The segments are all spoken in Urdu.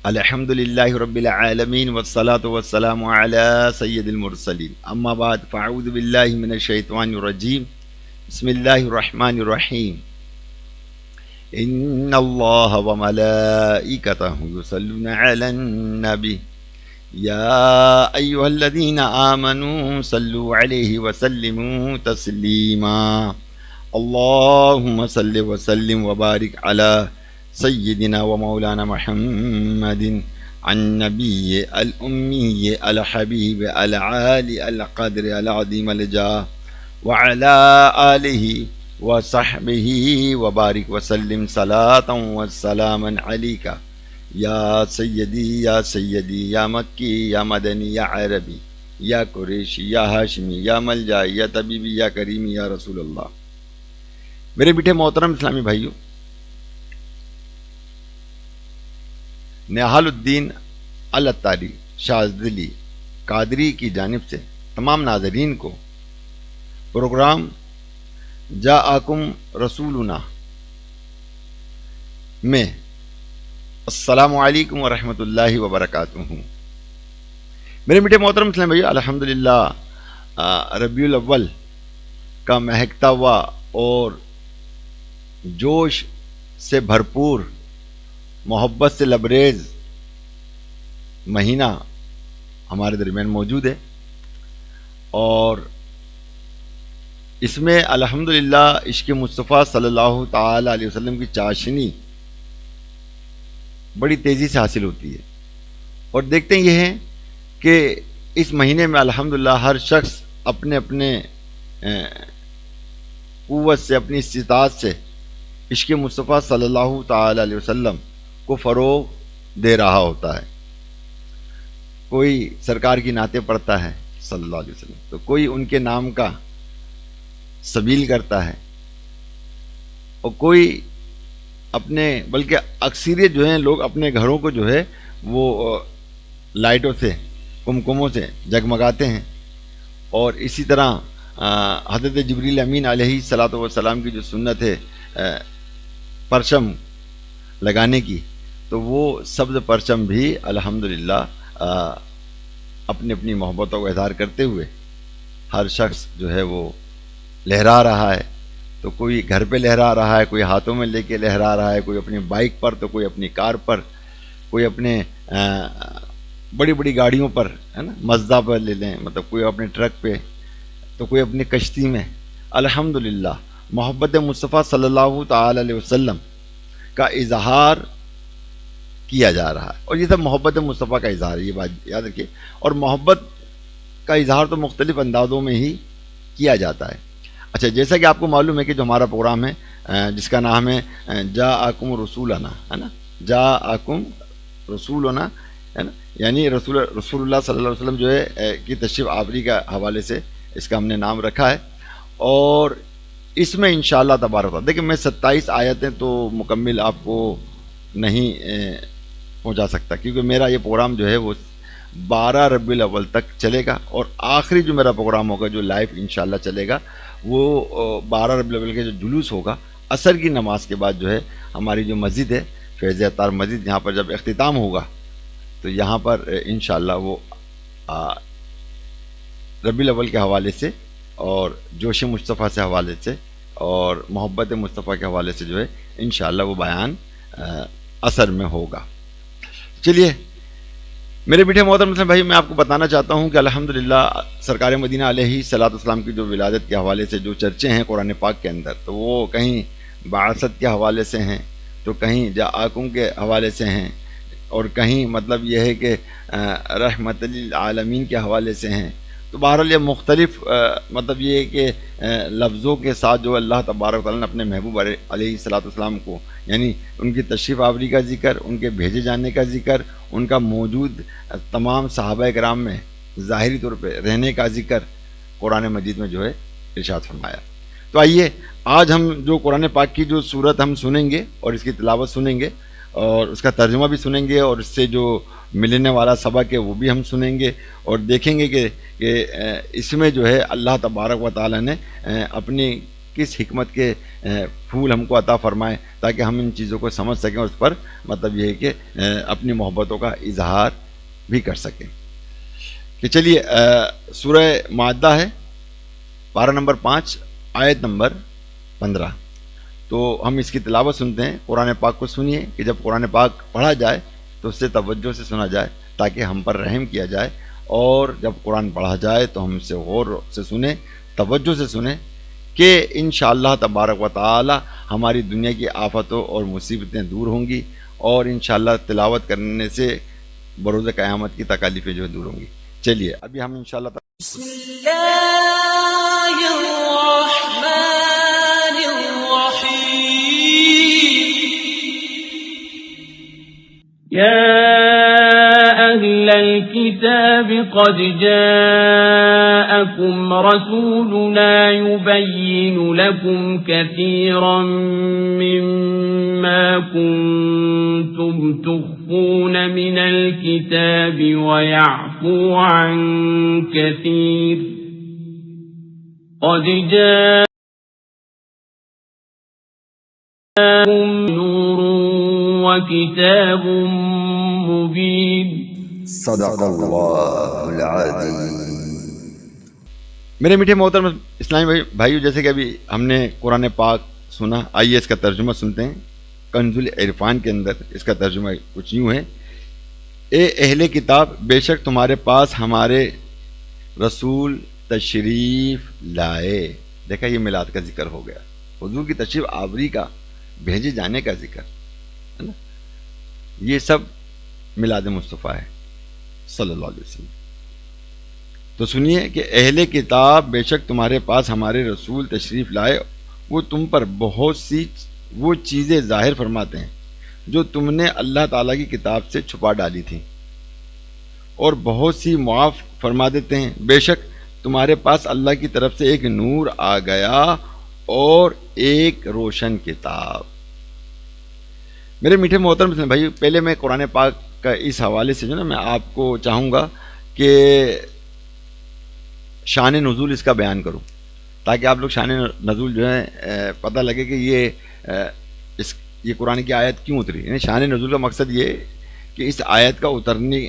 الحمد للہ رب العالمین والصلاة والسلام علی سید المرسلین اما بعد فاعوذ باللہ من الشیطان الرجیم بسم اللہ الرحمن الرحیم ان اللہ وملائکتہ یصلون علی النبی یا ایہا الذین آمنوا صلوا علیہ وسلموا تسلیما اللہم صل وسلم وبارک علی سیدنا و مولانا محمد النبی الامی الحبیب العالی القدر العظیم الجاہ وعلی آلہ وصحبہ وبارک وسلم صلاة و سلاما علیکہ یا سیدی یا مکی یا مدنی یا عربی یا قریشی یا ہاشمی یا ملجائی یا طبیبی یا کریمی یا رسول اللہ۔ میرے بیٹے محترم اسلامی بھائیوں، نہال الدین الاتاری شاذلی قادری کی جانب سے تمام ناظرین کو پروگرام جاءکم رسولنا میں السلام علیکم ورحمۃ اللہ وبرکاتہ۔ میرے میٹھے محترم اسلام بھائی، الحمدللہ ربیع الاول کا مہکتا ہوا اور جوش سے بھرپور، محبت سے لبریز مہینہ ہمارے درمیان موجود ہے، اور اس میں الحمدللہ عشق مصطفیٰ صلی اللہ تعالی علیہ وسلم کی چاشنی بڑی تیزی سے حاصل ہوتی ہے۔ اور دیکھتے یہ ہیں کہ اس مہینے میں الحمدللہ ہر شخص اپنے اپنے قوت سے، اپنی استطاعت سے عشق مصطفیٰ صلی اللہ تعالی علیہ وسلم کو فروغ دے رہا ہوتا ہے۔ کوئی سرکار کی نعتیں پڑھتا ہے صلی اللہ علیہ وسلم، تو کوئی ان کے نام کا سبیل کرتا ہے، اور کوئی اپنے، بلکہ اکثریت جو ہیں لوگ اپنے گھروں کو جو ہے وہ لائٹوں سے، کمکموں سے جگمگاتے ہیں۔ اور اسی طرح حضرت جبریل امین علیہ الصلاۃ والسلام کی جو سنت ہے پرچم لگانے کی، تو وہ سبز پرچم بھی الحمدللہ اپنی اپنی محبتوں کا اظہار کرتے ہوئے ہر شخص جو ہے وہ لہرا رہا ہے۔ تو کوئی گھر پہ لہرا رہا ہے، کوئی ہاتھوں میں لے کے لہرا رہا ہے، کوئی اپنی بائک پر، تو کوئی اپنی کار پر، کوئی اپنے بڑی بڑی گاڑیوں پر، ہے نا، مزدا پر لے لیں، مطلب کوئی اپنے ٹرک پہ، تو کوئی اپنی کشتی میں۔ الحمدللہ محبت مصطفیٰ صلی اللہ تعالی علیہ وسلم کا اظہار کیا جا رہا ہے، اور یہ سب محبت مصطفیٰ کا اظہار ہے، یہ بات یاد رکھیے۔ اور محبت کا اظہار تو مختلف اندازوں میں ہی کیا جاتا ہے۔ اچھا، جیسا کہ آپ کو معلوم ہے کہ جو ہمارا پروگرام ہے جس کا نام ہے جاءکم رسولنا، ہے نا، جاءکم رسولنا، ہے نا، یعنی رسول اللہ صلی اللہ علیہ وسلم جو ہے کی تشریف آوری کا حوالے سے اس کا ہم نے نام رکھا ہے۔ اور اس میں انشاءاللہ تبارک اللہ، دیکھیں میں 27 آیتیں تو مکمل آپ کو نہیں پہنچا سکتا، کیونکہ میرا یہ پروگرام جو ہے وہ 12 ربیع الاول تک چلے گا، اور آخری جو میرا پروگرام ہوگا جو لائیو انشاءاللہ چلے گا وہ 12 ربیع الاول کا جو جلوس ہوگا عصر کی نماز کے بعد جو ہے ہماری جو مسجد ہے فیض عطار مسجد، یہاں پر جب اختتام ہوگا تو یہاں پر انشاءاللہ وہ ربیع الاول کے حوالے سے اور جوش مصطفیٰ سے حوالے سے اور محبت مصطفیٰ کے حوالے سے جو ہے انشاءاللہ وہ بیان اثر میں ہوگا۔ چلیے میرے بیٹھے محترم مسلم بھائی، میں آپ کو بتانا چاہتا ہوں کہ الحمدللہ سرکار مدینہ علیہ الصلاۃ والسلام کی جو ولادت کے حوالے سے جو چرچے ہیں قرآن پاک کے اندر، تو وہ کہیں بعثت کے حوالے سے ہیں، تو کہیں جاءکم کے حوالے سے ہیں، اور کہیں مطلب یہ ہے کہ رحمت للعالمین کے حوالے سے ہیں۔ تو بہرحال یہ مختلف مطلب یہ ہے کہ لفظوں کے ساتھ جو اللہ تبارک و تعالیٰ نے اپنے محبوب علیہ الصلاۃ والسلام کو، یعنی ان کی تشریف آوری کا ذکر، ان کے بھیجے جانے کا ذکر، ان کا موجود تمام صحابہ کرام میں ظاہری طور پہ رہنے کا ذکر قرآن مجید میں جو ہے ارشاد فرمایا۔ تو آئیے آج ہم جو قرآن پاک کی جو صورت ہم سنیں گے اور اس کی تلاوت سنیں گے اور اس کا ترجمہ بھی سنیں گے، اور اس سے جو ملنے والا سبق ہے وہ بھی ہم سنیں گے، اور دیکھیں گے کہ اس میں جو ہے اللہ تبارک و تعالیٰ نے اپنی کس حکمت کے پھول ہم کو عطا فرمائے تاکہ ہم ان چیزوں کو سمجھ سکیں اور اس پر مطلب یہ ہے کہ اپنی محبتوں کا اظہار بھی کر سکیں. کہ چلیے سورہ مائدہ ہے، پارہ نمبر 5 آیت نمبر 15. تو ہم اس کی تلاوت سنتے ہیں. قرآن پاک کو سنیے کہ جب قرآن پاک پڑھا جائے تو اس سے توجہ سے سنا جائے تاکہ ہم پر رحم کیا جائے، اور جب قرآن پڑھا جائے تو ہم سے غور سے سنیں، توجہ سے سنیں کہ انشاءاللہ تبارک و تعالی ہماری دنیا کی آفتوں اور مصیبتیں دور ہوں گی، اور انشاءاللہ تلاوت کرنے سے بروز قیامت کی تکالیفیں جو دور ہوں گی. چلیے ابھی ہم انشاءاللہ بسم اللہ الرحمن الرحیم یا اہل الكتاب قد جاءکم رسولنا یبین لکم کثیرا مما کنتم تخفون من الكتاب ويعفو عن كثير قد جاءكم نور وكتاب مبين صدق اللہ العظیم. میرے میٹھے محترم اسلامی بھائیو، جیسے کہ ابھی ہم نے قرآن پاک سنا، آئیے اس کا ترجمہ سنتے ہیں. کنز العرفان کے اندر اس کا ترجمہ کچھ یوں ہے: اے اہل کتاب، بے شک تمہارے پاس ہمارے رسول تشریف لائے. دیکھا، یہ میلاد کا ذکر ہو گیا، حضور کی تشریف آوری کا، بھیجے جانے کا ذکر ہے نا. یہ سب میلاد مصطفیٰ ہے صلی اللہ علیہ وسلم. تو سنیے کہ اہل کتاب، بے شک تمہارے پاس ہمارے رسول تشریف لائے، وہ تم پر بہت سی وہ چیزیں ظاہر فرماتے ہیں جو تم نے اللہ تعالیٰ کی کتاب سے چھپا ڈالی تھیں، اور بہت سی معاف فرما دیتے ہیں. بے شک تمہارے پاس اللہ کی طرف سے ایک نور آ گیا اور ایک روشن کتاب. میرے میٹھے محترم بھائی، پہلے میں قرآن پاک کا اس حوالے سے جو نا میں آپ کو چاہوں گا کہ شان نزول اس کا بیان کروں، تاکہ آپ لوگ شان نزول جو ہے پتہ لگے کہ یہ قرآن کی آیت کیوں اتری. یعنی شان نزول کا مقصد یہ کہ اس آیت کا اترنے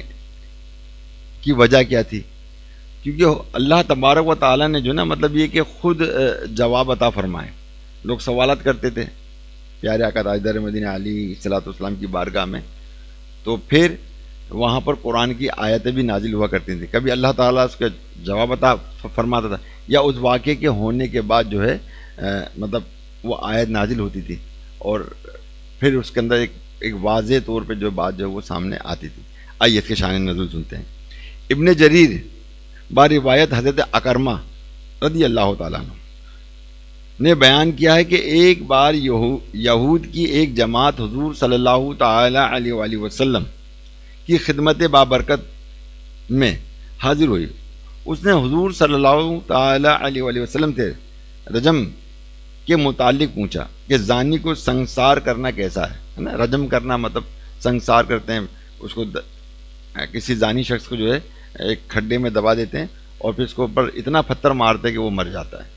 کی وجہ کیا تھی، کیونکہ اللہ تبارک و تعالیٰ نے جو نا مطلب یہ کہ خود جواب عطا فرمائے. لوگ سوالات کرتے تھے پیارے آقا تاجدار مدینہ علی صلاۃ والسلام کی بارگاہ میں، تو پھر وہاں پر قرآن کی آیتیں بھی نازل ہوا کرتی تھیں. کبھی اللہ تعالیٰ اس کا جواب عطا فرماتا تھا، یا اس واقعے کے ہونے کے بعد جو ہے مطلب وہ آیت نازل ہوتی تھی، اور پھر اس کے اندر ایک واضح طور پہ جو بات جو ہے وہ سامنے آتی تھی. آئیے اس کے شان نزول سنتے ہیں. ابن جریر باروایت حضرت اکرمہ رضی اللہ تعالیٰ عنہ نے بیان کیا ہے کہ ایک بار یہود کی ایک جماعت حضور صلی اللہ تعالی علیہ وآلہ وسلم کی خدمت بابرکت میں حاضر ہوئی. اس نے حضور صلی اللہ تعالی علیہ وآلہ وسلم سے رجم کے متعلق پوچھا کہ زانی کو سنسار کرنا کیسا ہے نا. رجم کرنا مطلب سنسار کرتے ہیں، اس کو کسی زانی شخص کو جو ہے ایک کھڈے میں دبا دیتے ہیں اور پھر اس کو اوپر اتنا پتھر مارتے ہیں کہ وہ مر جاتا ہے.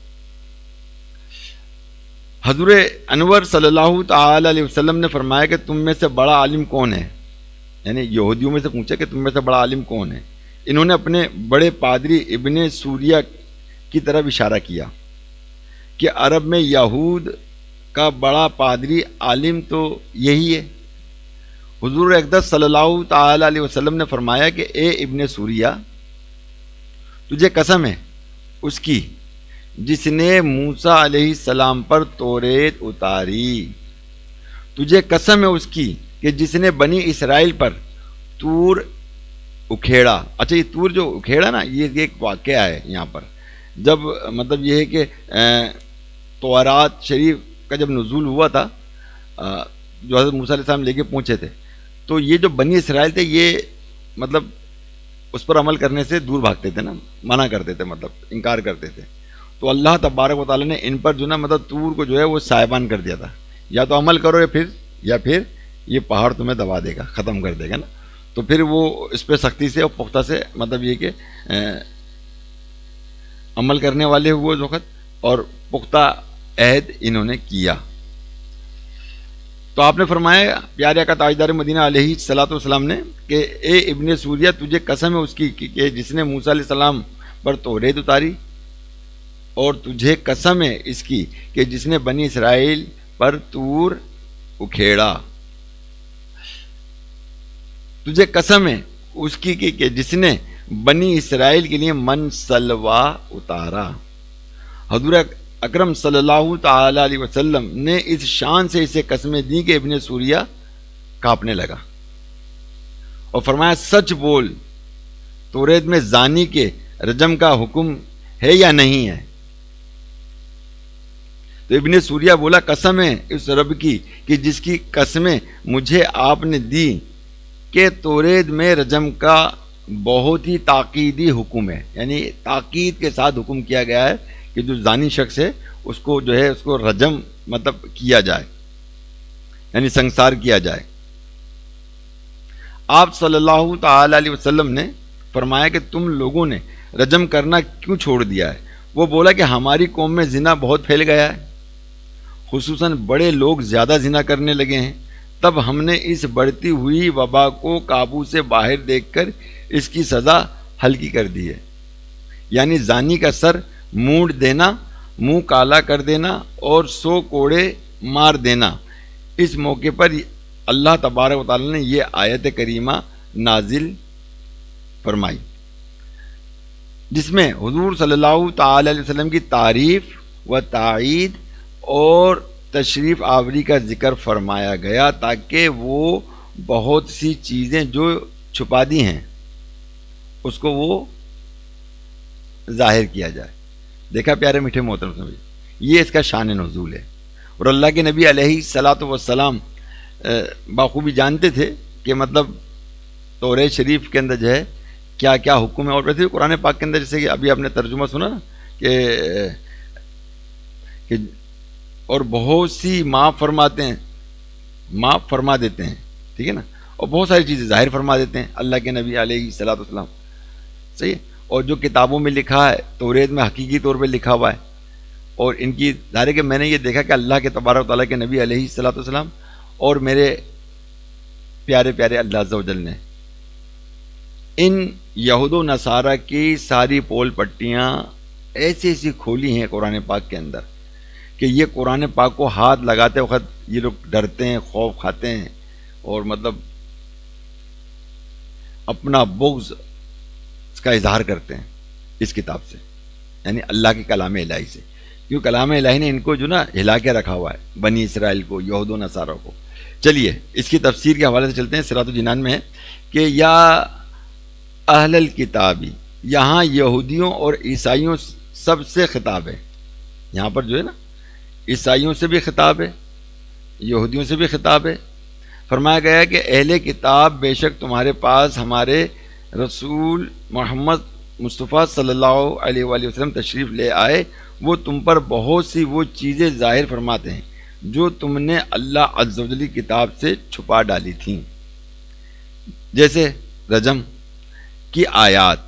حضور انور صلی اللہ تعالی علیہ وسلم نے فرمایا کہ تم میں سے بڑا عالم کون ہے. یعنی یہودیوں میں سے پوچھا کہ تم میں سے بڑا عالم کون ہے. انہوں نے اپنے بڑے پادری ابن سوریہ کی طرف اشارہ کیا کہ عرب میں یہود کا بڑا پادری عالم تو یہی ہے. حضور اقدس صلی اللہ تعالی علیہ وسلم نے فرمایا کہ اے ابن سوریہ، تجھے قسم ہے اس کی جس نے موسیٰ علیہ السلام پر توریت اتاری، تجھے قسم ہے اس کی کہ جس نے بنی اسرائیل پر طور اکھیڑا. اچھا، یہ طور جو اکھیڑا نا، یہ ایک واقعہ ہے یہاں پر. جب مطلب یہ ہے کہ تورات شریف کا جب نزول ہوا تھا، جو حضرت موسیٰ علیہ السلام لے کے پہنچے تھے، تو یہ جو بنی اسرائیل تھے یہ مطلب اس پر عمل کرنے سے دور بھاگتے تھے نا، منع کرتے تھے، مطلب انکار کرتے تھے. تو اللہ تبارک و تعالیٰ نے ان پر جو نا مطلب طور کو جو ہے وہ سائبان کر دیا تھا، یا تو عمل کرو یا پھر یہ پہاڑ تمہیں دبا دے گا، ختم کر دے گا نا. تو پھر وہ اس پہ سختی سے اور پختہ سے مطلب یہ کہ عمل کرنے والے ہوئے اس وقت، اور پختہ عہد انہوں نے کیا۔ تو آپ نے فرمایا پیارے آقا تاجدار مدینہ علیہ الصلوۃ والسلام نے کہ اے ابن سوریہ تجھے قسم ہے اس کی کہ جس نے موسیٰ علیہ السلام پر توریت اتاری، اور تجھے قسم ہے اس کی کہ جس نے بنی اسرائیل پر طور اکھیڑا، تجھے قسم ہے اس کی کہ جس نے بنی اسرائیل کے لیے من سلوا اتارا۔ حضور اکرم صلی اللہ تعالی علیہ وسلم نے اس شان سے اسے قسمیں دی کہ ابن سوریہ کانپنے لگا اور فرمایا سچ بول، توریت میں زانی کے رجم کا حکم ہے یا نہیں ہے؟ تو ابن سوریہ بولا قسم ہے اس رب کی کہ جس کی قسمیں مجھے آپ نے دی کہ توریت میں رجم کا بہت ہی تاکیدی حکم ہے، یعنی تاکید کے ساتھ حکم کیا گیا ہے کہ جو زانی شخص ہے اس کو جو ہے اس کو رجم مطلب کیا جائے، یعنی سنسار کیا جائے۔ آپ صلی اللہ تعالی علیہ وسلم نے فرمایا کہ تم لوگوں نے رجم کرنا کیوں چھوڑ دیا ہے؟ وہ بولا کہ ہماری قوم میں زنا بہت پھیل گیا ہے، خصوصاً بڑے لوگ زیادہ زنا کرنے لگے ہیں، تب ہم نے اس بڑھتی ہوئی وبا کو قابو سے باہر دیکھ کر اس کی سزا ہلکی کر دی ہے، یعنی زانی کا سر مونڈ دینا، منہ کالا کر دینا اور 100 کوڑے مار دینا۔ اس موقع پر اللہ تبارک و تعالی نے یہ آیت کریمہ نازل فرمائی جس میں حضور صلی اللہ تعالی علیہ وسلم کی تعریف و تائید اور تشریف آوری کا ذکر فرمایا گیا تاکہ وہ بہت سی چیزیں جو چھپا دی ہیں اس کو وہ ظاہر کیا جائے۔ دیکھا پیارے میٹھے محترم سمجھ، یہ اس کا شان نزول ہے، اور اللہ کے نبی علیہ الصلوۃ والسلام بخوبی جانتے تھے کہ مطلب توریت شریف کے اندر جو ہے کیا کیا حکم ہے، اور ویسے بھی قرآن پاک کے اندر جیسے کہ ابھی آپ نے ترجمہ سنا نا کہ اور بہت سی معاف فرماتے ہیں، معاف فرما دیتے ہیں، ٹھیک ہے نا، اور بہت ساری چیزیں ظاہر فرما دیتے ہیں اللہ کے نبی علیہ الصلوۃ والسلام، صحیح ہے۔ اور جو کتابوں میں لکھا ہے توریت میں حقیقی طور پہ لکھا ہوا ہے، اور ان کی ظاہر ہے کہ میں نے یہ دیکھا کہ اللہ کے تبارک و تعالیٰ کے نبی علیہ الصلوۃ والسلام اور میرے پیارے پیارے اللہ عز و جل نے ان یہود و نصارہ کی ساری پول پٹیاں ایسی ایسی کھولی ہیں قرآن پاک کے اندر کہ یہ قرآن پاک کو ہاتھ لگاتے وقت یہ لوگ ڈرتے ہیں، خوف کھاتے ہیں، اور مطلب اپنا بغض کا اظہار کرتے ہیں اس کتاب سے، یعنی اللہ کے کلام الہی سے، کیوں کلام الہی نے ان کو جو نا ہلا کے رکھا ہوا ہے، بنی اسرائیل کو، یہود و نصارہ کو۔ چلیے اس کی تفسیر کے حوالے سے چلتے ہیں۔ صراط الجنان میں ہے کہ یا اہل الکتابی، یہاں یہودیوں اور عیسائیوں سب سے خطاب ہے، یہاں پر جو ہے نا عیسائیوں سے بھی خطاب ہے، یہودیوں سے بھی خطاب ہے۔ فرمایا گیا ہے کہ اہل کتاب بے شک تمہارے پاس ہمارے رسول محمد مصطفیٰ صلی اللہ علیہ وآلہ وسلم تشریف لے آئے، وہ تم پر بہت سی وہ چیزیں ظاہر فرماتے ہیں جو تم نے اللہ عز و جل کی کتاب سے چھپا ڈالی تھیں، جیسے رجم کی آیات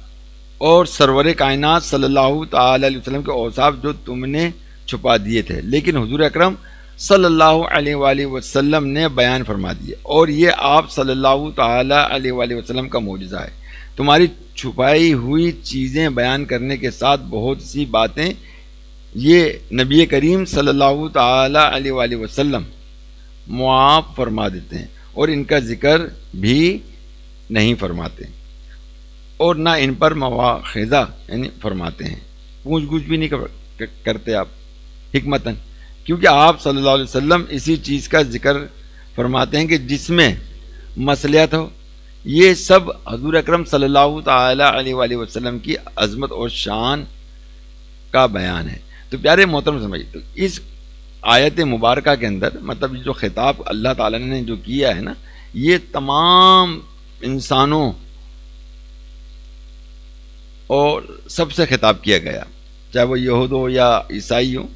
اور سرور کائنات صلی اللہ تعالی علیہ وسلم کے اوصاف جو تم نے چھپا دیے تھے، لیکن حضور اکرم صلی اللہ علیہ وآلہ وسلم نے بیان فرما دیے، اور یہ آپ صلی اللہ تعالی علیہ وآلہ وسلم کا معجزہ ہے۔ تمہاری چھپائی ہوئی چیزیں بیان کرنے کے ساتھ بہت سی باتیں یہ نبی کریم صلی اللہ تعالی علیہ وآلہ وسلم معاف فرما دیتے ہیں، اور ان کا ذکر بھی نہیں فرماتے، اور نہ ان پر مواخذہ یعنی فرماتے ہیں، پوچھ گچھ بھی نہیں کرتے آپ حکمتاً، کیونکہ آپ صلی اللہ علیہ وسلم اسی چیز کا ذکر فرماتے ہیں کہ جس میں مصلحت ہو۔ یہ سب حضور اکرم صلی اللہ تعالی علیہ وآلہ وسلم کی عظمت اور شان کا بیان ہے۔ تو پیارے محترم سمجھ، تو اس آیت مبارکہ کے اندر مطلب جو خطاب اللہ تعالیٰ نے جو کیا ہے نا، یہ تمام انسانوں اور سب سے خطاب کیا گیا، چاہے وہ یہود ہو یا عیسائی ہو،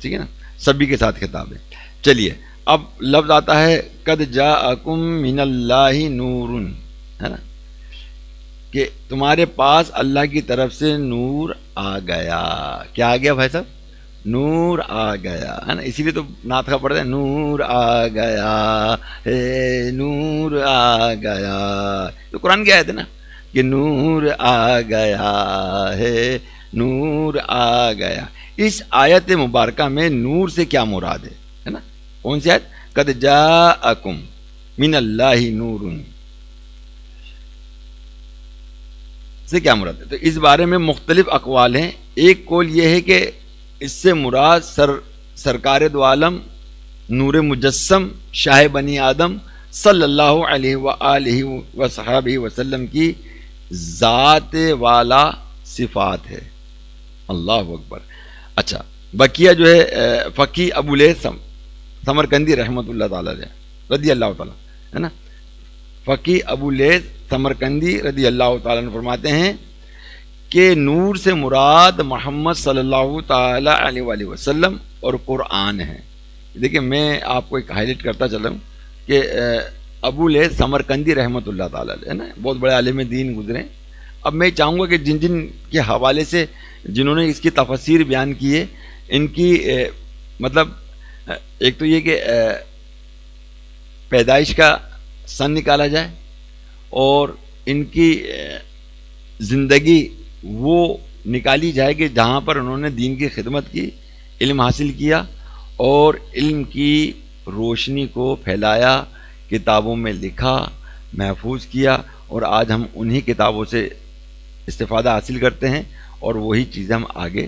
ٹھیک ہے نا، سبھی کے ساتھ خطاب ہے۔ چلیے اب لفظ آتا ہے قد جاءکم من اللہ نور، ہے نا، کہ تمہارے پاس اللہ کی طرف سے نور آ گیا۔ کیا آ گیا بھائی صاحب؟ نور آ گیا ہے نا، اسی لیے تو نعت کا پڑھتے ہیں نور آ گیا ہے، نور آ گیا، تو قرآن کی آیت ہے نا کہ نور آ گیا ہے، نور آ گیا۔ اس آیت مبارکہ میں نور سے کیا مراد ہے نا؟ کون سی آیت؟ قد جاءکم من اللہ نور سے کیا مراد ہے؟ تو اس بارے میں مختلف اقوال ہیں۔ ایک قول یہ ہے کہ اس سے مراد سرکار دو عالم نور مجسم شاہ بنی آدم صلی اللہ علیہ وآلہ وصحبہ وسلم کی ذات والا صفات ہے۔ اللہ اکبر۔ اچھا، بقیہ جو ہے فقی ابو لیث سمرقندی رحمۃ اللہ تعالی علیہ رضی اللہ تعالیٰ ہے نا، فقی ابو لیث سمرقندی رضی اللہ تعالیٰ عنہ فرماتے ہیں کہ نور سے مراد محمد صلی اللہ تعالی علیہ وآلہ وسلم اور قرآن ہے۔ دیکھیں میں آپ کو ایک ہائی لائٹ کرتا چلا ہوں کہ ابو لیث سمرقندی رحمۃ اللہ تعالیٰ علیہ ہے نا، بہت بڑے عالم دین گزرے۔ اب میں چاہوں گا کہ جن جن کے حوالے سے جنہوں نے اس کی تفسیر بیان کی ہے، ان کی مطلب ایک تو یہ کہ پیدائش کا سن نکالا جائے اور ان کی زندگی وہ نکالی جائے کہ جہاں پر انہوں نے دین کی خدمت کی، علم حاصل کیا اور علم کی روشنی کو پھیلایا، کتابوں میں لکھا، محفوظ کیا، اور آج ہم انہی کتابوں سے استفادہ حاصل کرتے ہیں اور وہی چیزیں ہم آگے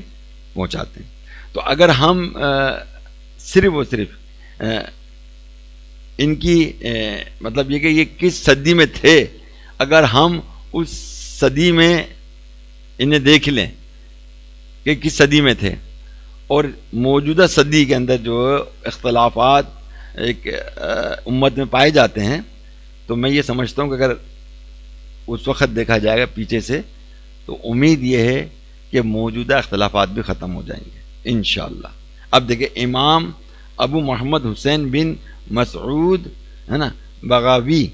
پہنچاتے ہیں۔ تو اگر ہم صرف اور صرف ان کی مطلب یہ کہ یہ کس صدی میں تھے، اگر ہم اس صدی میں انہیں دیکھ لیں کہ کس صدی میں تھے اور موجودہ صدی کے اندر جو اختلافات ایک امت میں پائے جاتے ہیں، تو میں یہ سمجھتا ہوں کہ اگر اس وقت دیکھا جائے گا پیچھے سے تو امید یہ ہے کہ موجودہ اختلافات بھی ختم ہو جائیں گے انشاءاللہ۔ اب دیکھیں امام ابو محمد حسین بن مسعود ہے نا بغاوی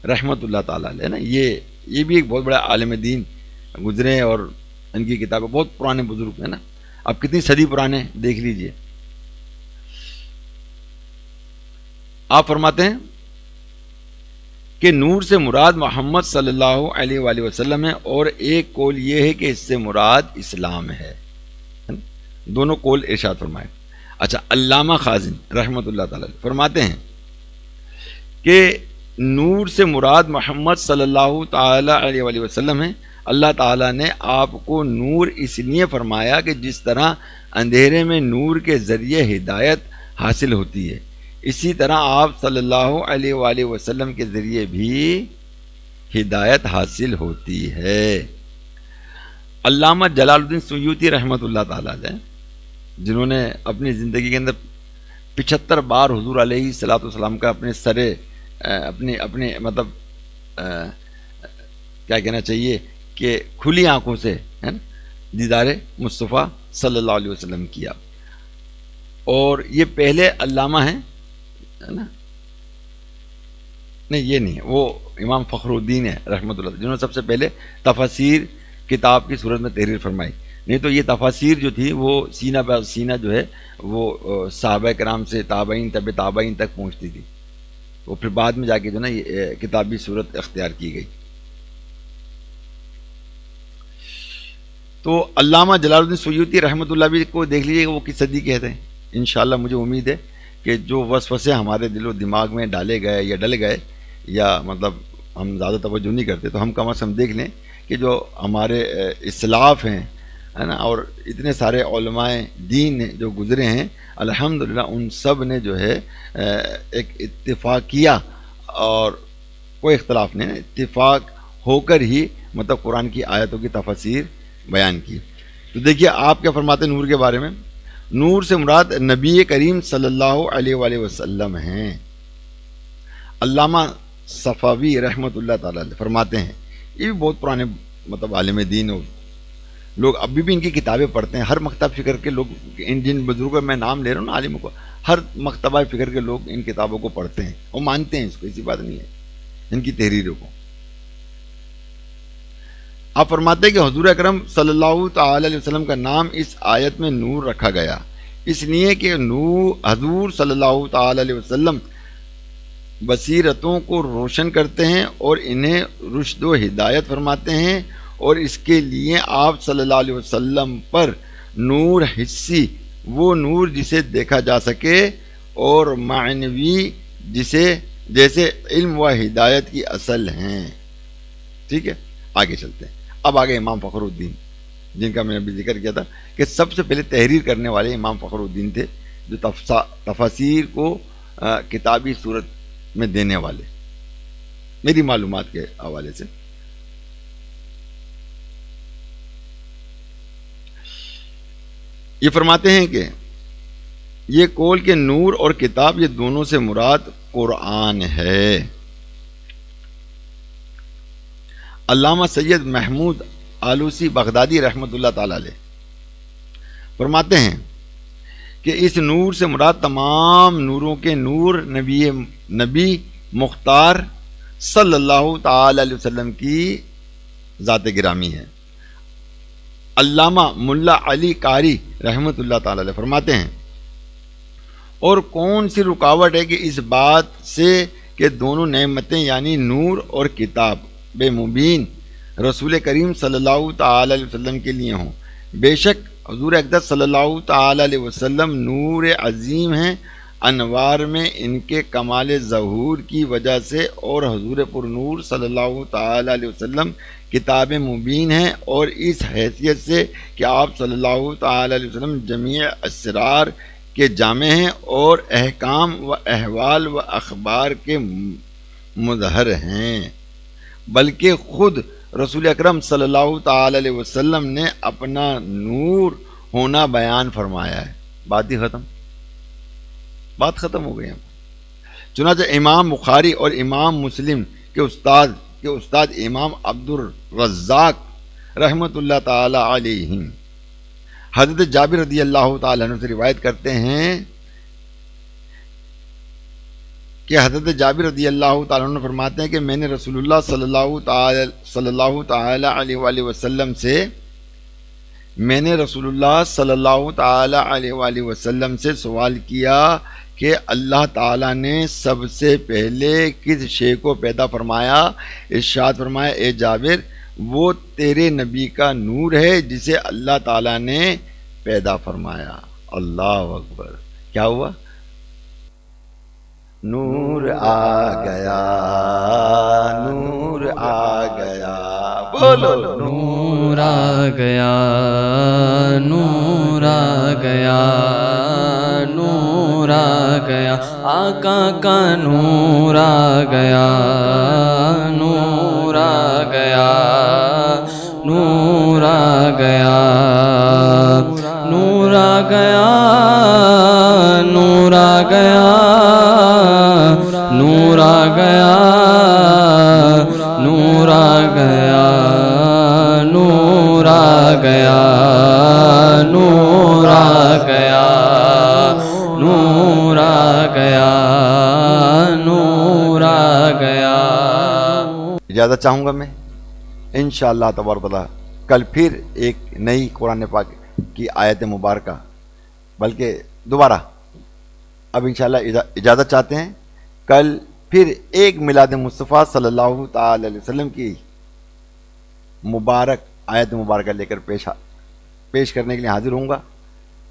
رحمۃ اللہ تعالیٰ علیہ ہے نا، یہ بھی ایک بہت بڑا عالم دین گزرے اور ان کی کتابیں بہت پرانے بزرگ ہیں نا، اب کتنی صدی پرانے دیکھ لیجئے۔ آپ فرماتے ہیں کہ نور سے مراد محمد صلی اللہ علیہ وآلہ وسلم ہے، اور ایک قول یہ ہے کہ اس سے مراد اسلام ہے، دونوں قول ارشاد فرمائے۔ اچھا، علامہ خازن رحمۃ اللہ تعالی فرماتے ہیں کہ نور سے مراد محمد صلی اللہ تعالی علیہ وآلہ وسلم ہے۔ اللہ تعالیٰ نے آپ کو نور اس لیے فرمایا کہ جس طرح اندھیرے میں نور کے ذریعے ہدایت حاصل ہوتی ہے، اسی طرح آپ صلی اللہ علیہ وآلہ وسلم کے ذریعے بھی ہدایت حاصل ہوتی ہے۔ علامہ جلال الدین سیوطی رحمۃ اللہ تعالیٰ علیہ، جنہوں نے اپنی زندگی کے اندر 75 بار حضور علیہ الصلوۃ والسلام کا اپنے سرے اپنے مطلب کیا کہنا چاہیے کہ کھلی آنکھوں سے ہے نا دیدار مصطفیٰ صلی اللہ علیہ وسلم کیا، اور یہ پہلے علامہ ہیں ہے نا، نہیں یہ نہیں ہے، وہ امام فخر الدین ہے رحمۃ اللہ، جنہوں نے سب سے پہلے تفاسیر کتاب کی صورت میں تحریر فرمائی، نہیں تو یہ تفاسیر جو تھی وہ سینہ بہ سینہ جو ہے وہ صحابہ کرام سے تابعین طب تابعین تک پہنچتی تھی، وہ پھر بعد میں جا کے جو نا یہ کتابی صورت اختیار کی گئی۔ تو علامہ جلال الدین سیوطی رحمۃ اللہ بھی کو دیکھ لیجیے کہ وہ کس صدی کہتے ہیں۔ انشاءاللہ مجھے امید ہے کہ جو وسوسے ہمارے دل و دماغ میں ڈالے گئے یا ڈل گئے یا مطلب ہم زیادہ توجہ نہیں کرتے، تو ہم کم از کم دیکھ لیں کہ جو ہمارے اسلاف ہیں ہے نا، اور اتنے سارے علماء دین جو گزرے ہیں الحمدللہ، ان سب نے جو ہے ایک اتفاق کیا اور کوئی اختلاف نہیں، اتفاق ہو کر ہی مطلب قرآن کی آیتوں کی تفسیر بیان کی۔ تو دیکھیے آپ کیا فرماتے ہیں نور کے بارے میں۔ نور سے مراد نبی کریم صلی اللہ علیہ وآلہ وسلم ہیں۔ علامہ صفاوی رحمۃ اللہ تعالی فرماتے ہیں، یہ بھی بہت پرانے مطلب عالم دین ہو، لوگ ابھی بھی ان کی کتابیں پڑھتے ہیں، ہر مکتب فکر کے لوگ، ان جن بزرگوں میں نام لے رہا ہوں نا عالموں کو، ہر مکتبہ فکر کے لوگ ان کتابوں کو پڑھتے ہیں اور مانتے ہیں اس کو، ایسی بات نہیں ہے ان کی تحریروں کو۔ آپ فرماتے ہیں کہ حضور اکرم صلی اللہ تعالی علیہ وسلم کا نام اس آیت میں نور رکھا گیا، اس لیے کہ حضور صلی اللہ تعالی علیہ وسلم بصیرتوں کو روشن کرتے ہیں اور انہیں رشد و ہدایت فرماتے ہیں، اور اس کے لیے آپ صلی اللہ علیہ وسلم پر نور حسی، وہ نور جسے دیکھا جا سکے، اور معنوی جیسے علم و ہدایت کی اصل ہیں۔ ٹھیک ہے، آگے چلتے ہیں۔ اب آگے امام فخر الدین، جن کا میں نے ابھی ذکر کیا تھا کہ سب سے پہلے تحریر کرنے والے امام فخر الدین تھے، جو تفاسیر کو کتابی صورت میں دینے والے، میری معلومات کے حوالے سے۔ یہ فرماتے ہیں کہ یہ قول کے نور اور کتاب، یہ دونوں سے مراد قرآن ہے۔ علامہ سید محمود آلوسی بغدادی رحمۃ اللہ تعالی علیہ فرماتے ہیں کہ اس نور سے مراد تمام نوروں کے نور نبی مختار صلی اللہ تعالی علیہ وسلم کی ذات گرامی ہے۔ علامہ ملا علی قاری رحمۃ اللہ تعالی علیہ فرماتے ہیں، اور کون سی رکاوٹ ہے کہ اس بات سے کہ دونوں نعمتیں یعنی نور اور کتاب بے مبین رسول کریم صلی اللہ تعالی علیہ وسلم کے لیے ہوں۔ بے شک حضور اقدس صلی اللہ تعالی علیہ وسلم نور عظیم ہیں، انوار میں ان کے کمال ظہور کی وجہ سے، اور حضور پر نور صلی اللہ تعالی علیہ وسلم کتاب مبین ہیں، اور اس حیثیت سے کہ آپ صلی اللہ تعالی علیہ وسلم جمیع اسرار کے جامع ہیں، اور احکام و احوال و اخبار کے مظہر ہیں۔ بلکہ خود رسول اکرم صلی اللہ تعالی علیہ وسلم نے اپنا نور ہونا بیان فرمایا ہے۔ بات ختم ہو گئی ہے۔ چنانچہ امام بخاری اور امام مسلم کے استاد امام عبد الرزاق رحمۃ اللہ تعالی علیہ حضرت جابر رضی اللہ تعالی عنہ سے روایت کرتے ہیں کہ حضرت جابر رضی اللہ تعالیٰ عنہ فرماتے ہیں کہ میں نے رسول اللہ صلی اللہ تعالی علیہ وآلہ وسلم سے سوال کیا کہ اللہ تعالیٰ نے سب سے پہلے کس شے کو پیدا فرمایا؟ ارشاد فرمایا، اے جابر، وہ تیرے نبی کا نور ہے جسے اللہ تعالیٰ نے پیدا فرمایا۔ اللہ اکبر! کیا ہوا؟ نور آ گیا، نور آ گیا، بولو نور آ گیا، نور آ گیا، نور آ گیا، آقا کا نور آ گیا، نور آ گیا، نور آ گیا، نور آ گیا، نور آ گیا، نور آ گیا، نور آ گیا، نور آ گیا، نور آ گیا، نور آ گیا، نور آ گیا۔ اجازت چاہوں گا میں انشاءاللہ تبارک و تعالی کل پھر ایک نئی قرآن پاک کی آیت مبارکہ، بلکہ دوبارہ اب انشاءاللہ اجازت چاہتے ہیں، کل پھر ایک میلاد مصطفیٰ صلی اللہ تعالی علیہ وسلم کی مبارک آیت مبارکہ لے کر پیش کرنے کے لیے حاضر ہوں گا۔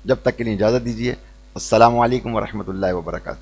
جب تک کے لیے اجازت دیجیے۔ السلام علیکم ورحمۃ اللہ وبرکاتہ۔